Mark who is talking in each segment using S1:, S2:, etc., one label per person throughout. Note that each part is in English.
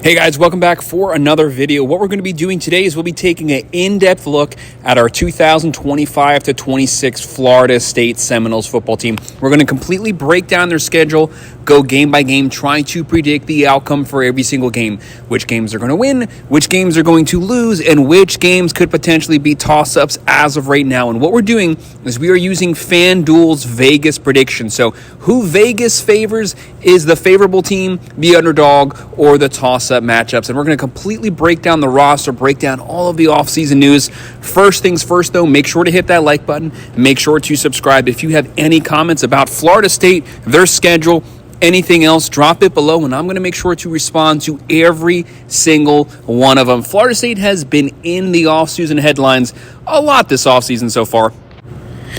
S1: Hey guys, welcome back for another video. What we're going to be doing today is we'll be taking an in-depth look at our 2025 to 26 Florida State Seminoles football team. We're going to completely break down their schedule, go game by game, trying to predict the outcome for every single game. Which games are going to win, which games are going to lose, and which games could potentially be toss-ups as of right now. And what we're doing is we are using FanDuel's Vegas prediction. So who Vegas favors is the favorable team, the underdog, or the toss-up matchups. And we're going to completely break down the roster, break down all of the offseason news. First things first, though, make sure to hit that like button. Make sure to subscribe. If you have any comments about Florida State, their schedule, anything else, drop it below, and I'm going to make sure to respond to every single one of them. Florida State has been in the offseason headlines a lot this offseason so far.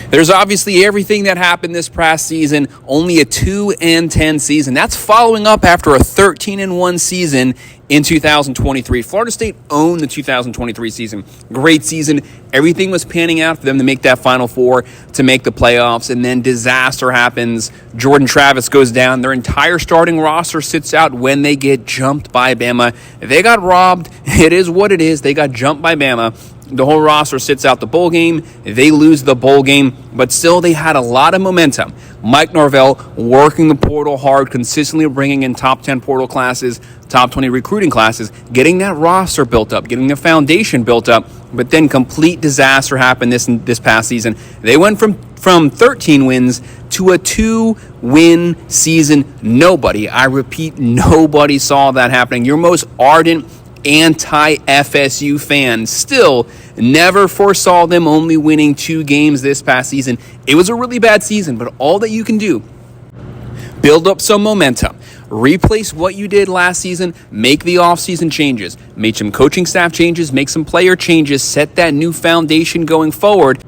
S1: There's obviously everything that happened this past season, only a 2-10 season. That's following up after a 13-1 season in 2023. Florida State owned the 2023 season. Great season. Everything was panning out for them to make that Final Four, to make the playoffs, and then disaster happens. Jordan Travis goes down. Their entire starting roster sits out when they get jumped by Bama. They got robbed. It is what it is. They got jumped by Bama. The whole roster sits out the bowl game. They lose the bowl game, but still they had a lot of momentum. Mike Norvell working the portal hard, consistently bringing in top 10 portal classes, top 20 recruiting classes, getting that roster built up, getting the foundation built up, but then complete disaster happened this past season. They went from 13 wins to a 2-win season. Nobody saw that happening. Your most ardent anti-FSU fans still never foresaw them only winning 2 games this past season. It was a really bad season, but all that you can do, build up some momentum, replace what you did last season, make the offseason changes, make some coaching staff changes, make some player changes, set that new foundation going forward.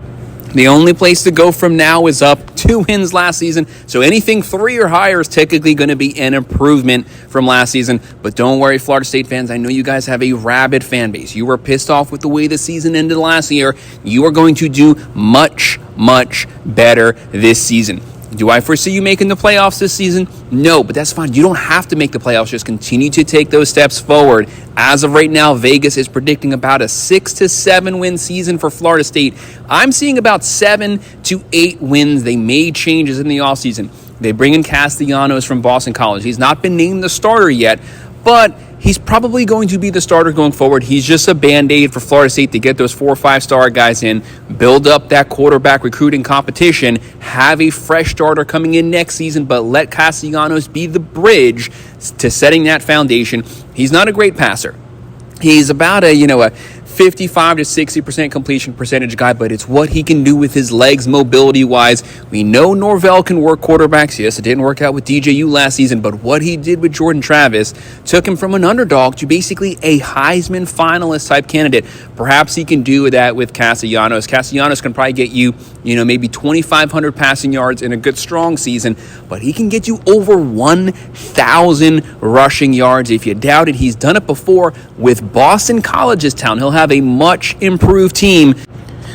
S1: The only place to go from now is up. 2 wins last season, so anything 3 or higher is technically going to be an improvement from last season. But don't worry, Florida State fans, I know you guys have a rabid fan base. You were pissed off with the way the season ended last year. You are going to do much, much better this season. Do I foresee you making the playoffs this season? No, but that's fine. You don't have to make the playoffs. Just continue to take those steps forward. As of right now, Vegas is predicting about a 6 to 7 win season for Florida State. I'm seeing about 7 to 8 wins. They made changes in the offseason. They bring in Castellanos from Boston College. He's not been named the starter yet, but he's probably going to be the starter going forward. He's just a Band-Aid for Florida State to get those 4 or 5-star guys in, build up that quarterback recruiting competition, have a fresh starter coming in next season, but let Castellanos be the bridge to setting that foundation. He's not a great passer. He's about a 55 to 60% completion percentage guy, but it's what he can do with his legs mobility-wise. We know Norvell can work quarterbacks. Yes, it didn't work out with DJU last season, but what he did with Jordan Travis took him from an underdog to basically a Heisman finalist type candidate. Perhaps he can do that with Castellanos. Castellanos can probably get you, maybe 2,500 passing yards in a good, strong season, but he can get you over 1,000 rushing yards. If you doubt it, he's done it before with Boston College's town. He'll have a much improved team.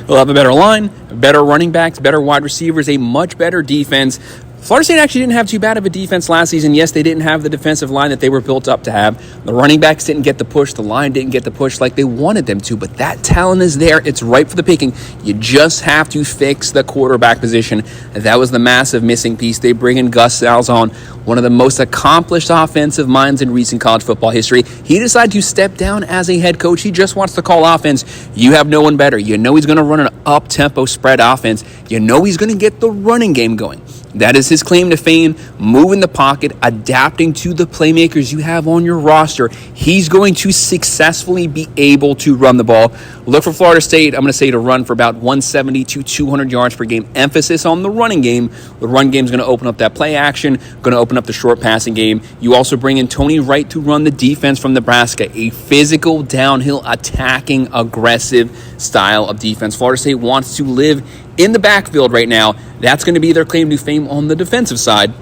S1: They'll have a better line, better running backs, better wide receivers, a much better defense. Florida State actually didn't have too bad of a defense last season. Yes, they didn't have the defensive line that they were built up to have. The running backs didn't get the push. The line didn't get the push like they wanted them to. But that talent is there. It's ripe for the picking. You just have to fix the quarterback position. That was the massive missing piece. They bring in Gus Malzahn, one of the most accomplished offensive minds in recent college football history. He decided to step down as a head coach. He just wants to call offense. You have no one better. You know he's going to run an up-tempo spread offense. You know he's going to get the running game going. That is his claim to fame, moving the pocket, adapting to the playmakers you have on your roster. He's going to successfully be able to run the ball. Look for Florida State, I'm going to say, to run for about 170 to 200 yards per game. Emphasis on the running game. The run game is going to open up that play action, going to open up the short passing game. You also bring in Tony Wright to run the defense from Nebraska, a physical, downhill, attacking, aggressive style of defense. Florida State wants to live in the backfield right now. That's going to be their claim to fame on the defensive side.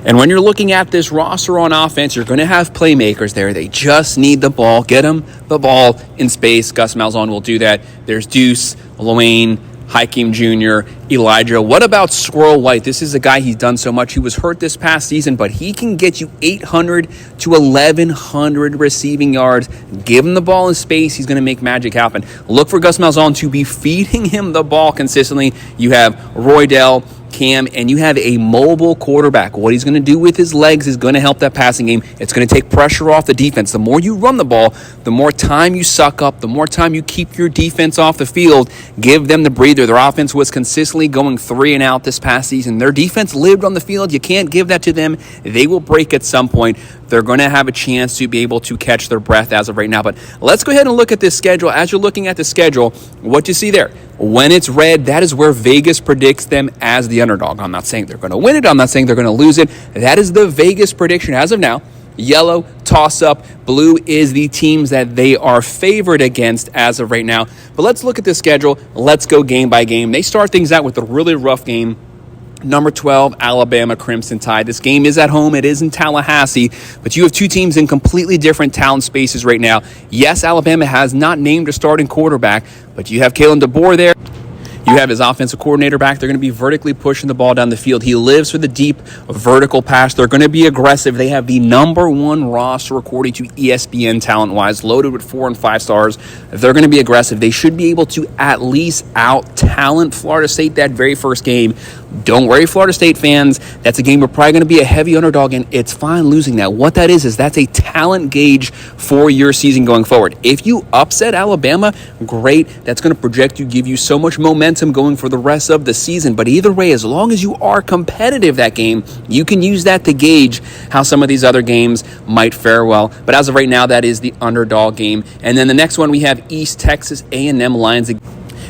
S1: And when you're looking at this roster on offense, you're going to have playmakers there. They just need the ball. Get them the ball in space. Gus Malzahn will do that. There's Deuce, Lewayne, Hakeem Jr., Elijah. What about Squirrel White? This is a guy, he's done so much. He was hurt this past season, but he can get you 800 to 1,100 receiving yards. Give him the ball in space. He's going to make magic happen. Look for Gus Malzahn to be feeding him the ball consistently. You have Roydell, Cam, and you have a mobile quarterback. What he's going to do with his legs is going to help that passing game. It's going to take pressure off the defense. The more you run the ball, the more time you suck up, the more time you keep your defense off the field. Give them the breather. Their offense was consistently going 3 and out this past season. Their defense lived on the field. You can't give that to them. They will break at some point. They're going to have a chance to be able to catch their breath as of right now. But let's go ahead and look at this schedule. As you're looking at the schedule, what you see there, when it's red, that is where Vegas predicts them as the underdog. I'm not saying they're going to win it. I'm not saying they're going to lose it. That is the Vegas prediction as of now. Yellow, toss-up. Blue is the teams that they are favored against as of right now. But let's look at the schedule. Let's go game by game. They start things out with a really rough game. Number 12, Alabama Crimson Tide. This game is at home. It is in Tallahassee, but you have two teams in completely different talent spaces right now. Yes, Alabama has not named a starting quarterback, but you have Kalen DeBoer there. You have his offensive coordinator back. They're going to be vertically pushing the ball down the field. He lives for the deep vertical pass. They're going to be aggressive. They have the number 1 roster according to ESPN talent-wise, loaded with 4 and 5 stars. They're going to be aggressive. They should be able to at least out-talent Florida State that very first game. Don't worry, Florida State fans. That's a game we're probably going to be a heavy underdog in. It's fine losing that. What that is that's a talent gauge for your season going forward. If you upset Alabama, great. That's going to project you, give you so much momentum going for the rest of the season. But either way, as long as you are competitive that game, you can use that to gauge how some of these other games might fare well. But as of right now, that is the underdog game. And then the next one, we have East Texas A&M Lions.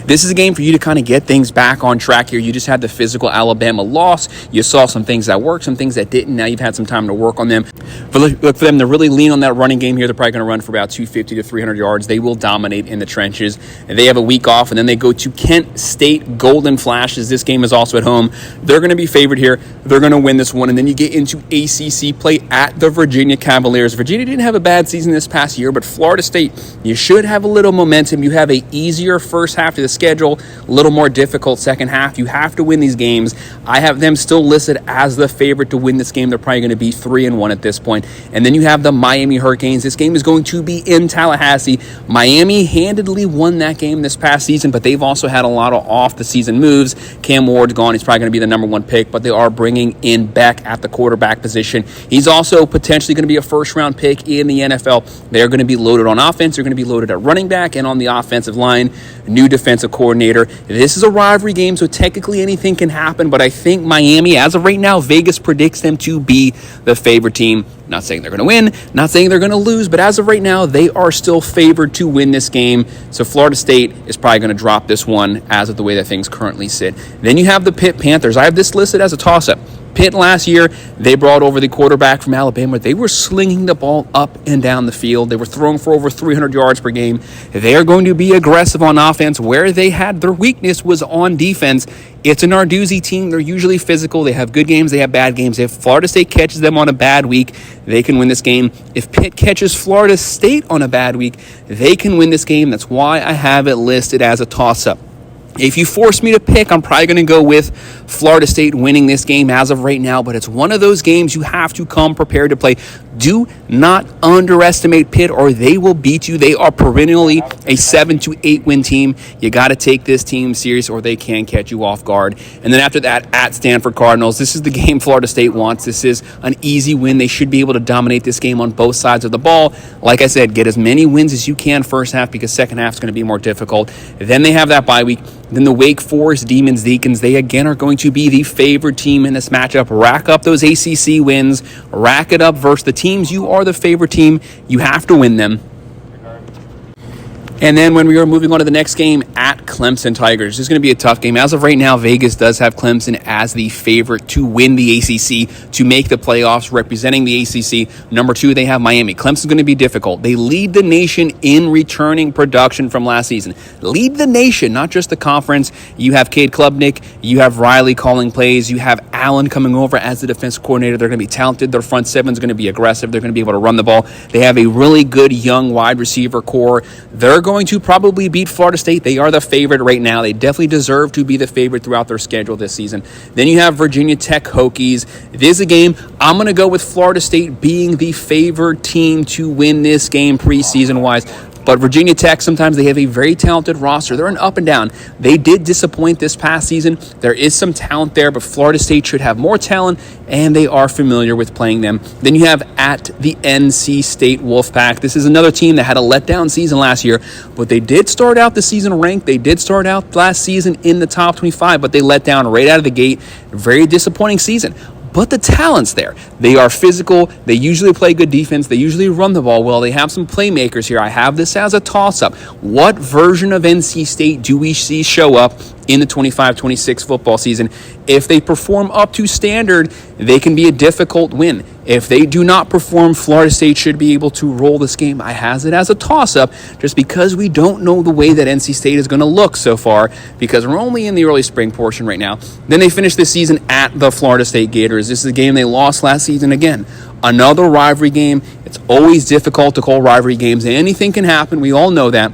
S1: This is a game for you to kind of get things back on track here. You just had the physical Alabama loss. You saw some things that worked, some things that didn't. Now you've had some time to work on them. But look for them to really lean on that running game here. They're probably going to run for about 250 to 300 yards. They will dominate in the trenches. And they have a week off, and then they go to Kent State Golden Flashes. This game is also at home. They're going to be favored here. They're going to win this one. And then you get into ACC play at the Virginia Cavaliers. Virginia didn't have a bad season this past year, but Florida State, you should have a little momentum. You have an easier first half to the schedule, a little more difficult second half. You have to win these games. I have them still listed as the favorite to win this game. They're probably going to be 3-1 at this point. And then you have the Miami Hurricanes. This game is going to be in Tallahassee. Miami handedly won that game this past season, but they've also had a lot of off-the-season moves. Cam Ward's gone. He's probably going to be the number 1 pick, but they are bringing in Beck at the quarterback position. He's also potentially going to be a first-round pick in the NFL. They're going to be loaded on offense. They're going to be loaded at running back and on the offensive line. New defensive coordinator. This is a rivalry game, so technically anything can happen, but I think Miami, as of right now, Vegas predicts them to be the favorite team. Not saying they're going to win, not saying they're going to lose, but as of right now, they are still favored to win this game. So Florida State is probably going to drop this one as of the way that things currently sit. Then you have the Pitt Panthers. I have this listed as a toss-up. Pitt last year, they brought over the quarterback from Alabama. They were slinging the ball up and down the field. They were throwing for over 300 yards per game. They are going to be aggressive on offense. Where they had their weakness was on defense. It's a Narduzzi team. They're usually physical. They have good games. They have bad games. If Florida State catches them on a bad week, they can win this game. If Pitt catches Florida State on a bad week, they can win this game. That's why I have it listed as a toss-up. If you force me to pick, I'm probably going to go with Florida State winning this game as of right now, but it's one of those games you have to come prepared to play. Do not underestimate Pitt or they will beat you. They are perennially a 7 to 8 win team. You got to take this team serious or they can catch you off guard. And then after that, at Stanford Cardinals, this is the game Florida State wants. This is an easy win. They should be able to dominate this game on both sides of the ball. Like I said, get as many wins as you can first half because second half is going to be more difficult. Then they have that bye week. Then the Wake Forest Demons Deacons, they again are going to be the favored team in this matchup. Rack up those ACC wins. Rack it up versus the teams. You are the favorite team. You have to win them. And then when we are moving on to the next game at Clemson Tigers, this is going to be a tough game. As of right now, Vegas does have Clemson as the favorite to win the ACC, to make the playoffs, representing the ACC. Number 2, they have Miami. Clemson's going to be difficult. They lead the nation in returning production from last season. Lead the nation, not just the conference. You have Cade Klubnik. You have Riley calling plays. You have Allen coming over as the defense coordinator. They're going to be talented. Their front seven is going to be aggressive. They're going to be able to run the ball. They have a really good young wide receiver core. They're going to probably beat Florida State. They are the favorite right now. They definitely deserve to be the favorite throughout their schedule this season. Then you have Virginia Tech Hokies. It is a game. I'm going to go with Florida State being the favored team to win this game preseason-wise. But Virginia Tech, sometimes they have a very talented roster. They're an up and down. They did disappoint this past season. There is some talent there, but Florida State should have more talent, and they are familiar with playing them. Then you have at the NC State Wolfpack. This is another team that had a letdown season last year, but they did start out the season ranked. They did start out last season in the top 25, but they let down right out of the gate. Very disappointing season. But the talent's there. They are physical. They usually play good defense. They usually run the ball well. They have some playmakers here. I have this as a toss-up. What version of NC State do we see show up in the 25-26 football season? If they perform up to standard, they can be a difficult win. If they do not perform, Florida State should be able to roll this game. I has it as a toss-up just because we don't know the way that NC State is going to look so far because we're only in the early spring portion right now. Then they finish this season at the Florida State Gators. This is a game they lost last season again. Another rivalry game. It's always difficult to call rivalry games. Anything can happen. We all know that.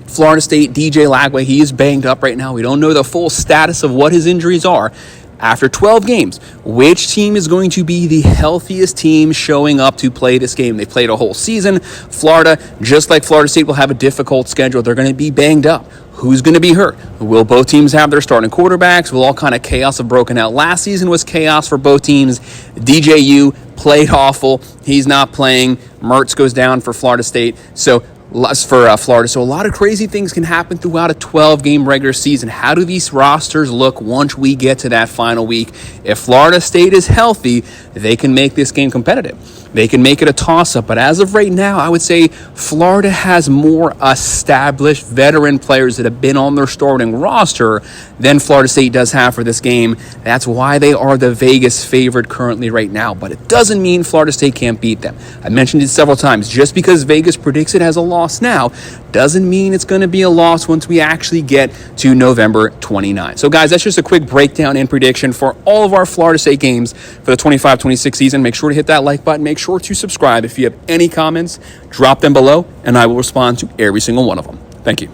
S1: Florida State, DJ Lagway, he is banged up right now. We don't know the full status of what his injuries are. After 12 games, which team is going to be the healthiest team showing up to play this game? They played a whole season. Florida, just like Florida State, will have a difficult schedule. They're going to be banged up. Who's going to be hurt? Will both teams have their starting quarterbacks? Will all kind of chaos have broken out? Last season was chaos for both teams. DJU played awful. He's not playing. Mertz goes down for Florida State. So Florida. So a lot of crazy things can happen throughout a 12-game regular season. How do these rosters look once we get to that final week? If Florida State is healthy, they can make this game competitive. They can make it a toss-up. But as of right now, I would say Florida has more established veteran players that have been on their starting roster than Florida State does have for this game. That's why they are the Vegas favorite currently right now. But it doesn't mean Florida State can't beat them. I mentioned it several times. Just because Vegas predicts it as a loss now doesn't mean it's going to be a loss once we actually get to November 29. So guys, that's just a quick breakdown and prediction for all of our Florida State games for the 25-26 season. Make sure to hit that like button. Make sure to subscribe. If you have any comments, drop them below, and I will respond to every single one of them. Thank you.